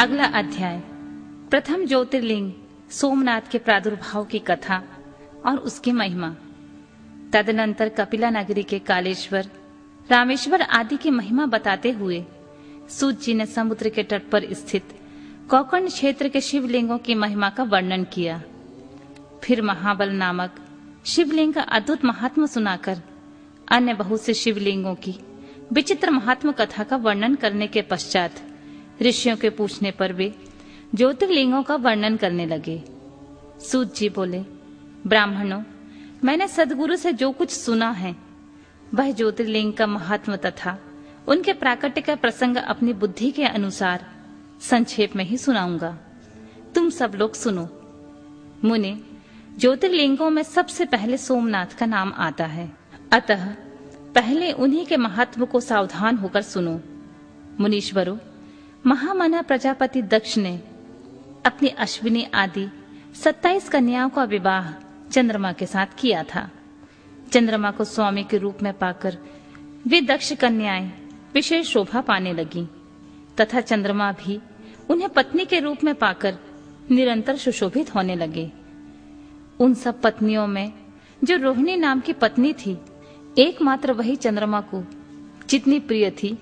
अगला अध्याय प्रथम ज्योतिर्लिंग सोमनाथ के प्रादुर्भाव की कथा और उसकी महिमा। तदनंतर कपिला नगरी के कालेश्वर, रामेश्वर आदि की महिमा बताते हुए सूत जी ने समुद्र के तट पर स्थित कोकर्ण क्षेत्र के शिवलिंगों की महिमा का वर्णन किया। फिर महाबल नामक शिवलिंग का अद्भुत महात्मा सुनाकर अन्य बहुत से शिवलिंगों की विचित्र महात्मा कथा का वर्णन करने के पश्चात ऋषियों के पूछने पर वे ज्योतिर्लिंगों का वर्णन करने लगे। सूत जी बोले, ब्राह्मणों, मैंने सदगुरु से जो कुछ सुना है वह ज्योतिर्लिंग का महात्मा तथा उनके प्राकट्य का प्रसंग अपनी बुद्धि के अनुसार संक्षेप में ही सुनाऊंगा। तुम सब लोग सुनो। मुने, ज्योतिर्लिंगों में सबसे पहले सोमनाथ का नाम आता है, अतः पहले उन्हीं के महात्म को सावधान होकर सुनो। मुनीश्वरों, महामना प्रजापति दक्ष ने अपनी अश्विनी आदि 27 कन्याओं का विवाह चंद्रमा के साथ किया था। चंद्रमा को स्वामी के रूप में पाकर वे दक्ष कन्याएं विशेष शोभा पाने लगी तथा चंद्रमा भी उन्हें पत्नी के रूप में पाकर निरंतर सुशोभित होने लगे। उन सब पत्नियों में जो रोहिणी नाम की पत्नी थी, एकमात्र वही चंद्रमा को जितनी प्रिय थी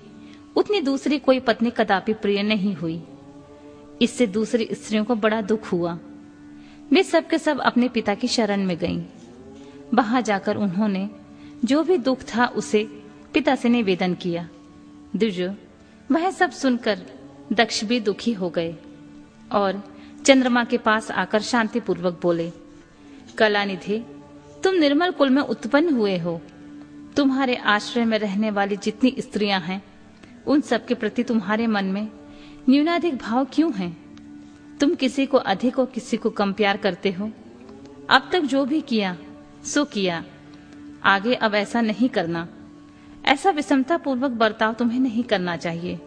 उतनी दूसरी कोई पत्नी कदापि प्रिय नहीं हुई। इससे दूसरी स्त्रियों को बड़ा दुख हुआ। वे सब के सब अपने पिता की शरण में गईं। वहां जाकर उन्होंने जो भी दुख था उसे पिता से निवेदन किया। द्विजो, वह सब सुनकर दक्ष भी दुखी हो गए और चंद्रमा के पास आकर शांतिपूर्वक बोले, कलानिधि, तुम निर्मल कुल में उत्पन्न हुए हो। तुम्हारे आश्रय में रहने वाली जितनी स्त्रियां हैं उन सब के प्रति तुम्हारे मन में न्यूनाधिक भाव क्यों है? तुम किसी को अधिक और किसी को कम प्यार करते हो। अब तक जो भी किया सो किया, आगे अब ऐसा नहीं करना। ऐसा विषमता पूर्वक बर्ताव तुम्हें नहीं करना चाहिए,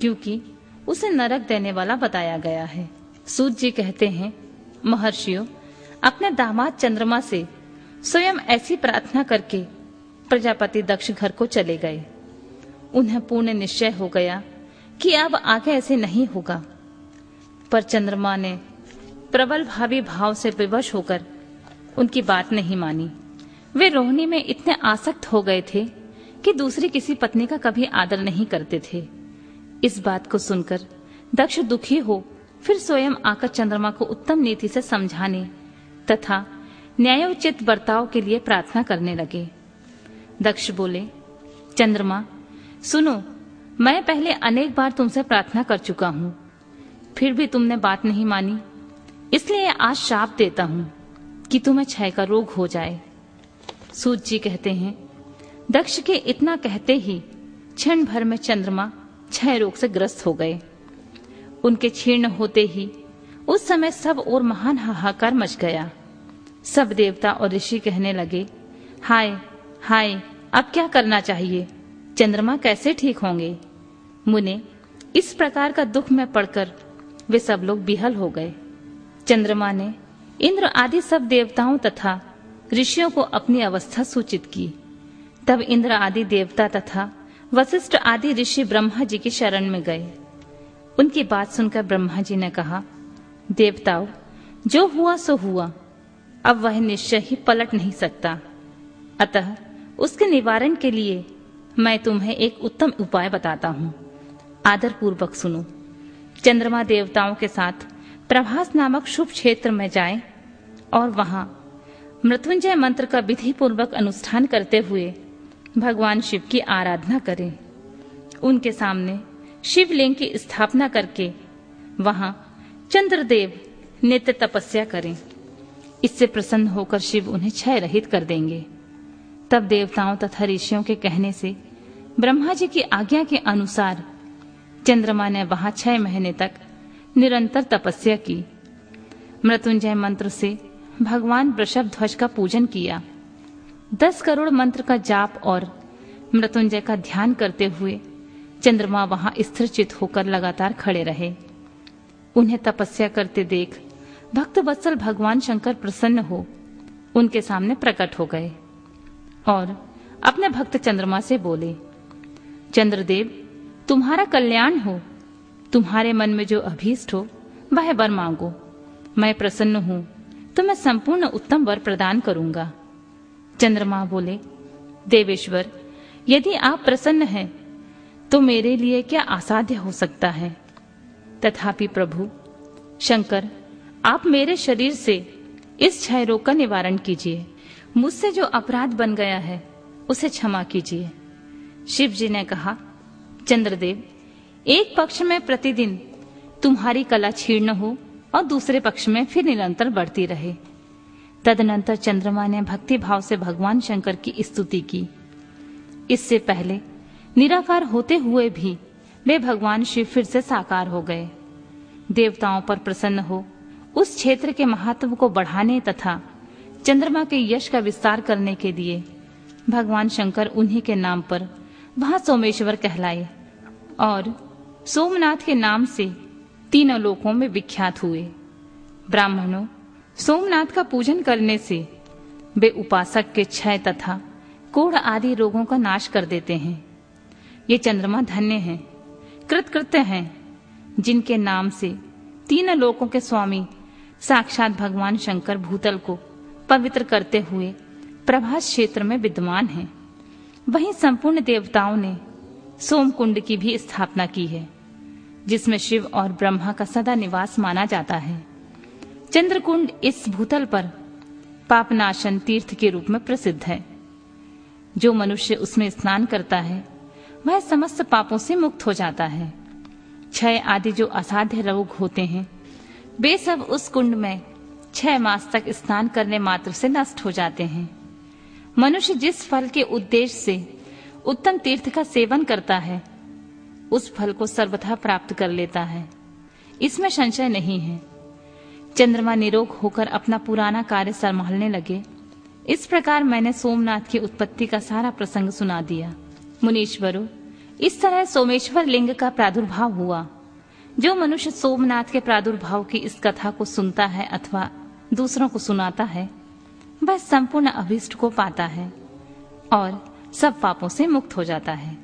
क्योंकि उसे नरक देने वाला बताया गया है। सूत जी कहते हैं, महर्षियों, अपने दामाद चंद्रमा से स्वयं ऐसी प्रार्थना करके प्रजापति दक्ष घर को चले गए। उन्हें पूर्ण निश्चय हो गया कि अब आगे ऐसे नहीं होगा, पर चंद्रमा ने प्रबल भावी भाव से विवश होकर उनकी बात नहीं मानी। वे रोहिणी में इतने आसक्त हो गए थे कि दूसरी किसी पत्नी का कभी आदर नहीं करते थे। इस बात को सुनकर दक्ष दुखी हो फिर स्वयं आकर चंद्रमा को उत्तम नीति से समझाने तथा न्यायोचित बर्ताव के लिए प्रार्थना करने लगे। दक्ष बोले, चंद्रमा, सुनो, मैं पहले अनेक बार तुमसे प्रार्थना कर चुका हूं, फिर भी तुमने बात नहीं मानी। इसलिए आज शाप देता हूं कि तुम्हें क्षय का रोग हो जाए। सूत जी कहते हैं, दक्ष के इतना कहते ही क्षण भर में चंद्रमा क्षय रोग से ग्रस्त हो गए। उनके क्षीण होते ही उस समय सब और महान हाहाकार मच गया। सब देवता और ऋषि कहने लगे, हाय हाय, अब क्या करना चाहिए? चंद्रमा कैसे ठीक होंगे? मुने, इस प्रकार का दुख में पड़कर वे सब लोग बिहल हो गए। चंद्रमा ने इंद्र आदि सब देवताओं तथा ऋषियों को अपनी अवस्था सूचित की। तब इंद्र आदि देवता तथा वशिष्ठ आदि ऋषि ब्रह्मा जी की शरण में गए। उनकी बात सुनकर ब्रह्मा जी ने कहा, देवताओं, जो हुआ सो हुआ, अब वह निश्चय ही पलट नहीं सकता। अतः उसके निवारण के लिए मैं तुम्हें एक उत्तम उपाय बताता हूँ। आदर पूर्वक सुनो। चंद्रमा देवताओं के साथ प्रभास नामक शुभ क्षेत्र में जाएं और वहां मृत्युंजय मंत्र का विधि पूर्वक अनुष्ठान करते हुए भगवान शिव की आराधना करें। उनके सामने शिवलिंग की स्थापना करके वहां चंद्रदेव नित्य तपस्या करें। इससे प्रसन्न होकर शिव उन्हें क्षय रहित कर देंगे। तब देवताओं तथा ऋषियों के कहने से ब्रह्मा जी की आज्ञा के अनुसार चंद्रमा ने वहां 6 महीने तक निरंतर तपस्या की। मृत्युंजय मंत्र से भगवान वृषभ ध्वज का पूजन किया। 10 करोड़ मंत्र का जाप और मृत्युंजय का ध्यान करते हुए चंद्रमा वहां स्थिर चित होकर लगातार खड़े रहे। उन्हें तपस्या करते देख भक्त वत्सल भगवान शंकर प्रसन्न हो उनके सामने प्रकट हो गए और अपने भक्त चंद्रमा से बोले, चंद्रदेव, तुम्हारा कल्याण हो। तुम्हारे मन में जो अभीष्ट हो वह वर मांगो। मैं प्रसन्न हूं तो मैं संपूर्ण उत्तम वर प्रदान करूंगा। चंद्रमा बोले, देवेश्वर, यदि आप प्रसन्न हैं तो मेरे लिए क्या असाध्य हो सकता है। तथापि प्रभु शंकर, आप मेरे शरीर से इस क्षय रोग का निवारण कीजिए। मुझसे जो अपराध बन गया है उसे क्षमा कीजिए। शिव जी ने कहा, चंद्रदेव, एक पक्ष में प्रतिदिन तुम्हारी कला क्षीर्ण हो और दूसरे पक्ष में फिर निरंतर बढ़ती रहे। तदनंतर चंद्रमा ने भक्ति भाव से भगवान शंकर की स्तुति की। इससे पहले निराकार होते हुए भी वे भगवान शिव फिर से साकार हो गए। देवताओं पर प्रसन्न हो उस क्षेत्र के महत्व को बढ़ाने तथा चंद्रमा के यश का विस्तार करने के लिए भगवान शंकर उन्हीं के नाम पर वहां सोमेश्वर कहलाए और सोमनाथ के नाम से तीनों लोकों में विख्यात हुए। ब्राह्मणों, सोमनाथ का पूजन करने से वे उपासक के क्षय तथा कोढ़ आदि रोगों का नाश कर देते हैं। ये चंद्रमा धन्य हैं, कृतकृत्य हैं, जिनके नाम से तीनों लोकों के स्वामी साक्षात भगवान शंकर भूतल को पवित्र करते हुए प्रभास क्षेत्र में विद्यमान हैं। वहीं संपूर्ण देवताओं ने सोमकुंड की भी स्थापना की है, जिसमें शिव और ब्रह्मा का सदा निवास माना जाता है। चंद्रकुंड इस भूतल पर पापनाशन तीर्थ के रूप में प्रसिद्ध है। जो मनुष्य उसमें स्नान करता है वह समस्त पापों से मुक्त हो जाता है। क्षय आदि जो असाध्य रोग होते हैं वे सब उस कुंड में 6 मास तक स्नान करने मात्र से नष्ट हो जाते हैं। मनुष्य जिस फल के उद्देश्य से उत्तम तीर्थ का सेवन करता है उस फल को सर्वथा प्राप्त कर लेता है, इसमें संशय नहीं है। चंद्रमा निरोग होकर अपना पुराना कार्य संभालने लगे। इस प्रकार मैंने सोमनाथ की उत्पत्ति का सारा प्रसंग सुना दिया। मुनीश्वरों, इस तरह सोमेश्वर लिंग का प्रादुर्भाव हुआ। जो मनुष्य सोमनाथ के प्रादुर्भाव की इस कथा को सुनता है अथवा दूसरों को सुनाता है वह संपूर्ण अभीष्ट को पाता है और सब पापों से मुक्त हो जाता है।